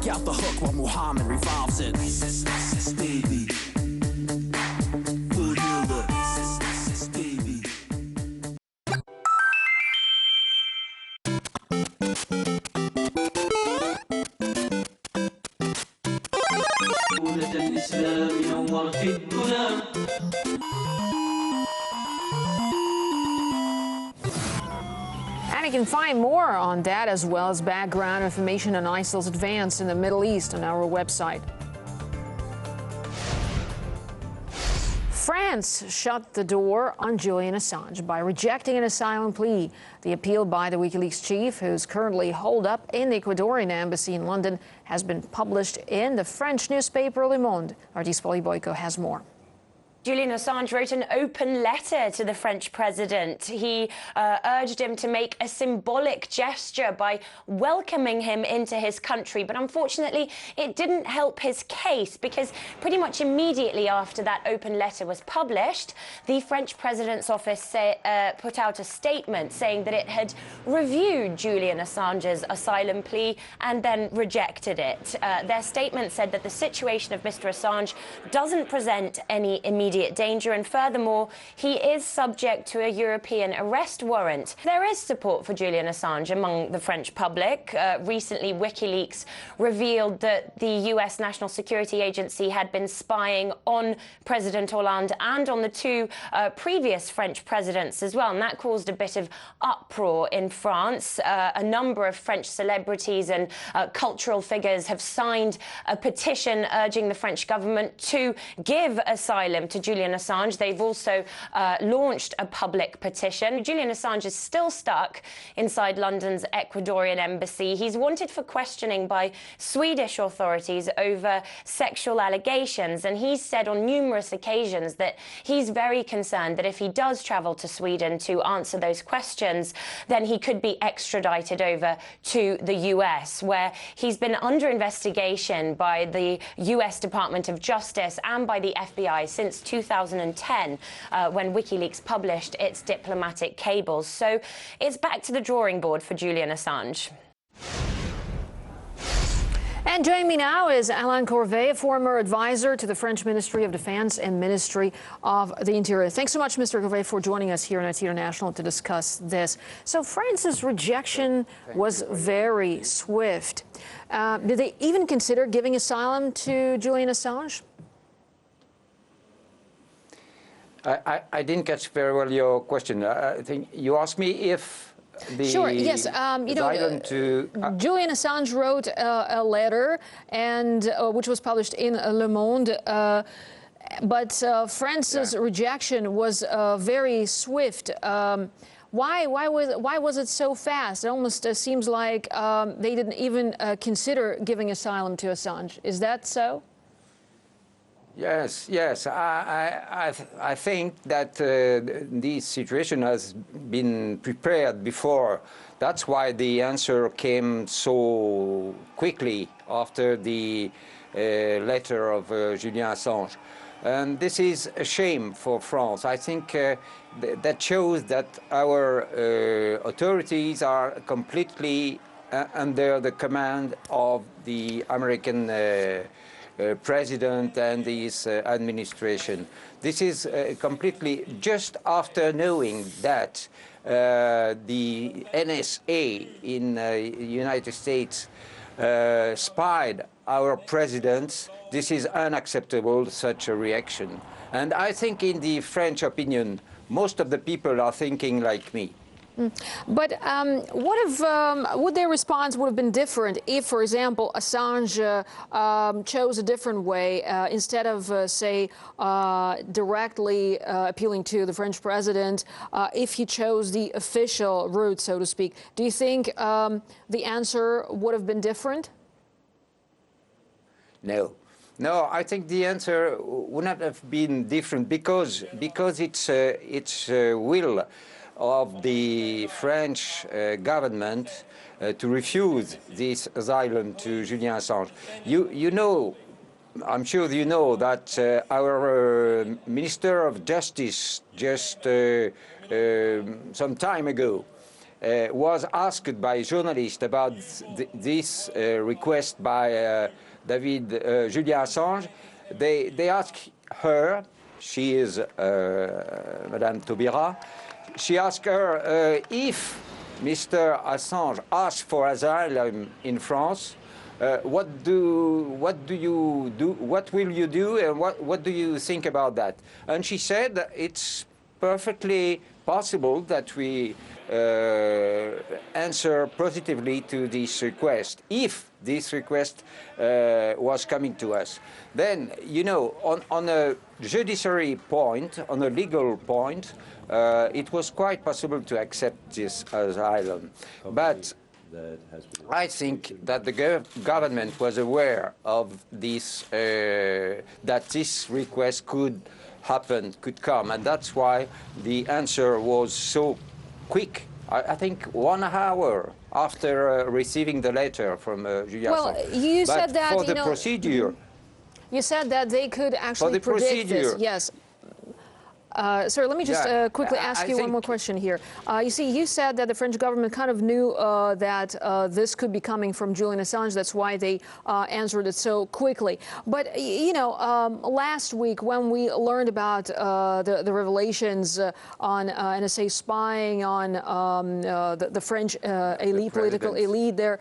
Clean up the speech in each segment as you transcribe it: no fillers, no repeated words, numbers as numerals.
out the hook while Muhammad revolves it. Baby. And you can find more on that as well as background information on ISIL's advance in the Middle East on our website. France shut the door on Julian Assange by rejecting an asylum plea. The appeal by the WikiLeaks chief, who's currently holed up in the Ecuadorian embassy in London, has been published in the French newspaper Le Monde. Artis Polyboyko has more. Julian Assange wrote an open letter to the French president. He urged him to make a symbolic gesture by welcoming him into his country. But unfortunately, it didn't help his case, because pretty much immediately after that open letter was published, the French president's office put out a statement saying that it had reviewed Julian Assange's asylum plea and then rejected it. Their statement said that the situation of Mr. Assange doesn't present any immediate danger, and furthermore, he is subject to a European arrest warrant. There is support for Julian Assange among the French public. Recently, WikiLeaks revealed that the US National Security Agency had been spying on President Hollande and on the two previous French presidents as well, and that caused a bit of uproar in France. A number of French celebrities and cultural figures have signed a petition urging the French government to give asylum to Julian Assange. They've also launched a public petition. Julian Assange is still stuck inside London's Ecuadorian embassy. He's wanted for questioning by Swedish authorities over sexual allegations, and he's said on numerous occasions that he's very concerned that if he does travel to Sweden to answer those questions, then he could be extradited over to the US, where he's been under investigation by the US Department of Justice and by the FBI since 2010, when WikiLeaks published its diplomatic cables. So it's back to the drawing board for Julian Assange. And joining me now is Alain Corvez, former advisor to the French Ministry of Defense and Ministry of the Interior. Thanks so much, Mr. Corvez, for joining us here on IT International to discuss this. So France's rejection was very swift. Did they even consider giving asylum to Julian Assange? I didn't catch very well your question. I think you asked me if the sure, yes. You know, Julian Assange wrote a letter, and which was published in Le Monde. But France's rejection was very swift. Why was it so fast? It almost seems like they didn't even consider giving asylum to Assange. Is that so? Yes. I think that this situation has been prepared before. That's why the answer came so quickly after the letter of Julian Assange. And this is a shame for France. I think that shows that our authorities are completely under the command of the American president and his administration. This is completely just after knowing that the NSA in the United States spied our presidents. This is unacceptable, such a reaction. And I think in the French opinion, most of the people are thinking like me. But what if would their response would have been different if, for example, Assange chose a different way instead of, say, directly appealing to the French president, if he chose the official route, so to speak? Do you think the answer would have been different? No, I think the answer would not have been different because it's will of the French government to refuse this asylum to Julian Assange. You know, I'm sure you know that our Minister of Justice just some time ago was asked by journalists about this request by Julian Assange, they asked her, she is Madame Taubira, she asked her if Mr. Assange asked for asylum in France, what will you do, and what do you think about that? And she said it's perfectly possible that we answer positively to this request, if this request was coming to us. Then, you know, on a judiciary point, on a legal point, it was quite possible to accept this asylum. But I think that the government was aware of this, that this request could happen, could come, and that's why the answer was so quick. I think 1 hour after receiving the letter from Julian Assange. Well, you said that, for the procedure. You said that they could actually predict this. Yes. Sir, let me just quickly ask you one more question here. You see, you said that the French government kind of knew that this could be coming from Julian Assange. That's why they answered it so quickly. But, you know, last week when we learned about the revelations on NSA spying on the French elite, political elite there,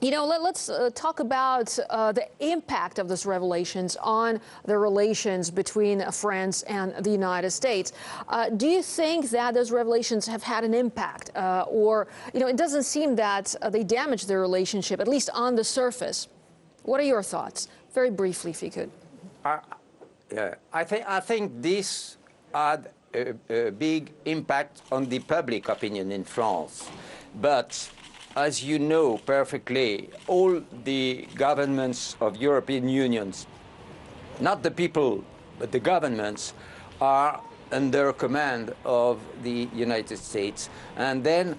you know, let's talk about the impact of these revelations on the relations between France and the United States. Do you think that those revelations have had an impact? Or, you know, it doesn't seem that they damaged their relationship, at least on the surface. What are your thoughts? Very briefly, if you could. I think this had a big impact on the public opinion in France. But as you know perfectly, all the governments of European unions, not the people, but the governments, are under command of the United States. And then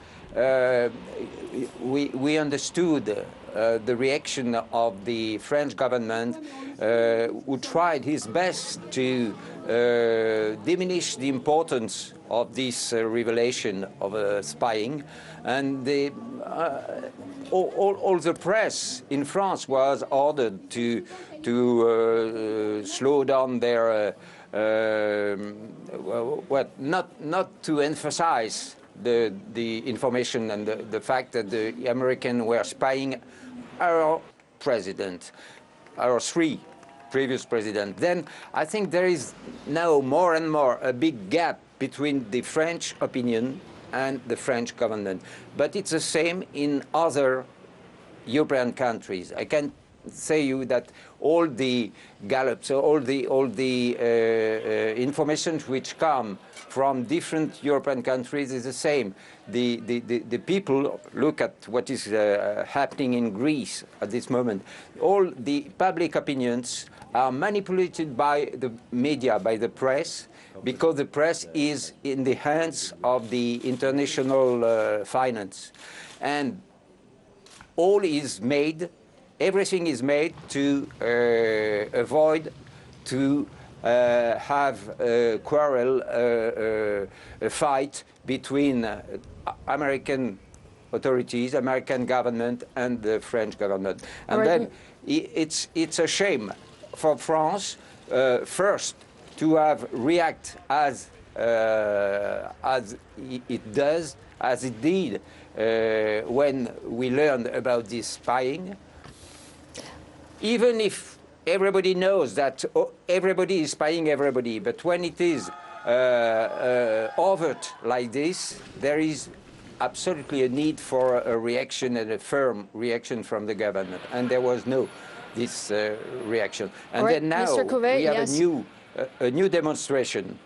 we understood the reaction of the French government, who tried his best to diminish the importance of this revelation of spying, and all the press in France was ordered to slow down their not to emphasize the information and the fact that the Americans were spying our president, our three previous presidents. Then I think there is now more and more a big gap between the French opinion and the French government. But it's the same in other European countries. I can say you that all the gallops, all the information which come from different European countries is the same. The people look at what is happening in Greece at this moment. All the public opinions are manipulated by the media, by the press, because the press is in the hands of the international finance. And all is made, everything is made to avoid to have a quarrel, a fight between American authorities, American government, and the French government. And then it's a shame for France, first, to have react as it does, as it did when we learned about this spying. Even if everybody knows that everybody is spying everybody, but when it is overt like this, there is absolutely a need for a reaction, and a firm reaction from the government. And there was no this reaction. And then now we have a new demonstration.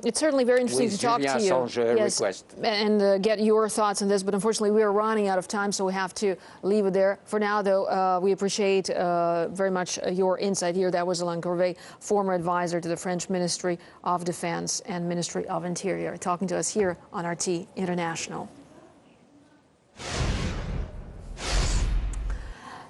It's certainly very interesting to talk to you. Request. And get your thoughts on this, but unfortunately we are running out of time, so we have to leave it there. For now, though, we appreciate very much your insight here. That was Alain Corvez, former advisor to the French Ministry of Defense and Ministry of Interior, talking to us here on RT International.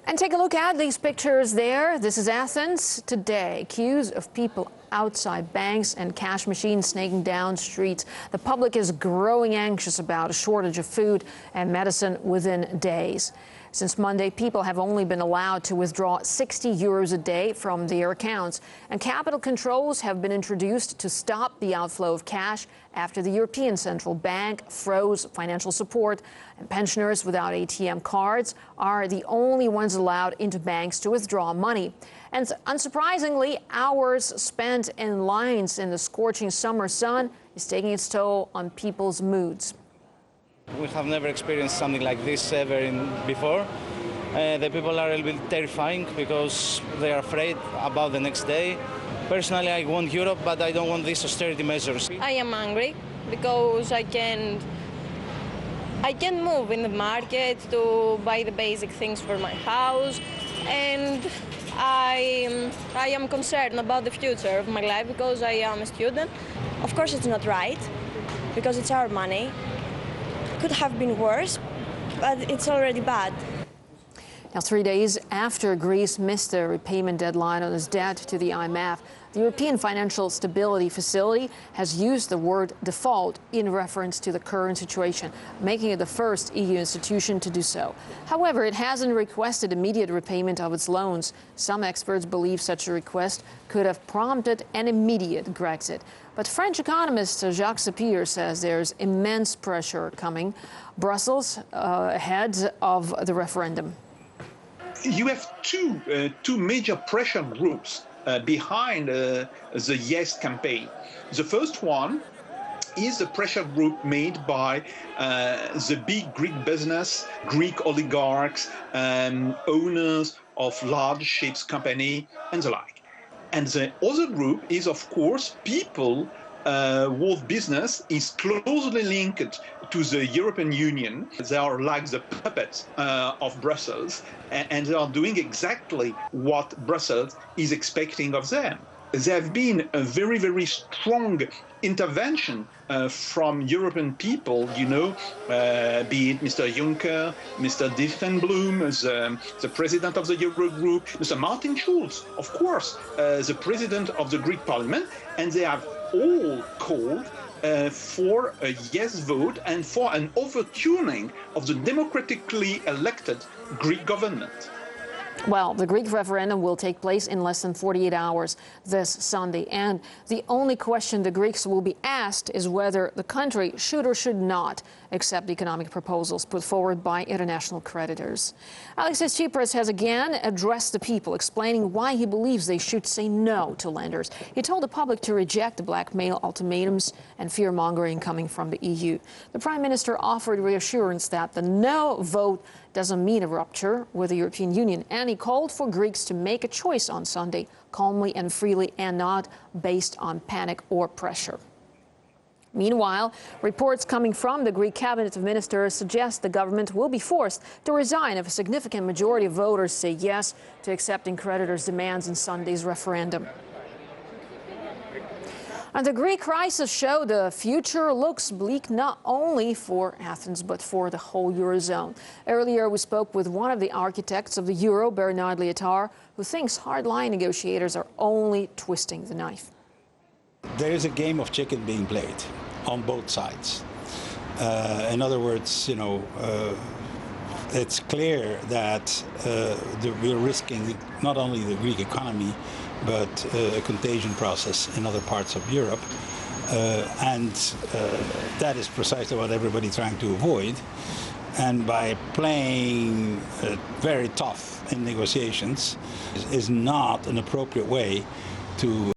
And take a look at these pictures there. This is Athens today. Queues of people outside banks and cash machines snaking down streets. The public is growing anxious about a shortage of food and medicine within days. Since Monday, people have only been allowed to withdraw 60 euros a day from their accounts. And capital controls have been introduced to stop the outflow of cash after the European Central Bank froze financial support. And pensioners without ATM cards are the only ones allowed into banks to withdraw money. And unsurprisingly, hours spent in lines in the scorching summer sun is taking its toll on people's moods. We have never experienced something like this ever before. The people are a little bit terrifying because they are afraid about the next day. Personally, I want Europe, but I don't want these austerity measures. I am angry because I can't move in the market to buy the basic things for my house, and I am concerned about the future of my life because I am a student. Of course, it's not right because it's our money. Could have been worse, but it's already bad. Now, 3 days after Greece missed the repayment deadline on its debt to the IMF, the European Financial Stability Facility has used the word default in reference to the current situation, making it the first EU institution to do so. However, it hasn't requested immediate repayment of its loans. Some experts believe such a request could have prompted an immediate Grexit. But French economist Jacques Sapir says there's immense pressure coming. Brussels ahead of the referendum. You have two major pressure groups behind the Yes campaign. The first one is a pressure group made by the big Greek business, Greek oligarchs, owners of large ships company, and the like. And the other group is, of course, people whose business is closely linked to the European Union. They are like the puppets of Brussels, and they are doing exactly what Brussels is expecting of them. There have been a very, very strong intervention from European people, be it Mr. Juncker, Mr. Dijsselbloem, the president of the Eurogroup, Mr. Martin Schulz, of course, the president of the Greek parliament, and they have all called for a yes vote and for an overturning of the democratically elected Greek government. Well, the Greek referendum will take place in less than 48 hours this Sunday. And the only question the Greeks will be asked is whether the country should or should not accept economic proposals put forward by international creditors. Alexis Tsipras has again addressed the people, explaining why he believes they should say no to lenders. He told the public to reject the blackmail ultimatums and fear-mongering coming from the EU. The Prime Minister offered reassurance that the no vote doesn't mean a rupture with the European Union, and he called for Greeks to make a choice on Sunday, calmly and freely, and not based on panic or pressure. Meanwhile, reports coming from the Greek cabinet of ministers suggest the government will be forced to resign if a significant majority of voters say yes to accepting creditors' demands in Sunday's referendum. And the Greek crisis showed the future looks bleak not only for Athens, but for the whole Eurozone. Earlier, we spoke with one of the architects of the Euro, Bernard Liatar, who thinks hardline negotiators are only twisting the knife. There is a game of chicken being played on both sides. In other words, it's clear that we're risking not only the Greek economy, but a contagion process in other parts of Europe. And that is precisely what everybody's trying to avoid. And by playing very tough in negotiations is not an appropriate way to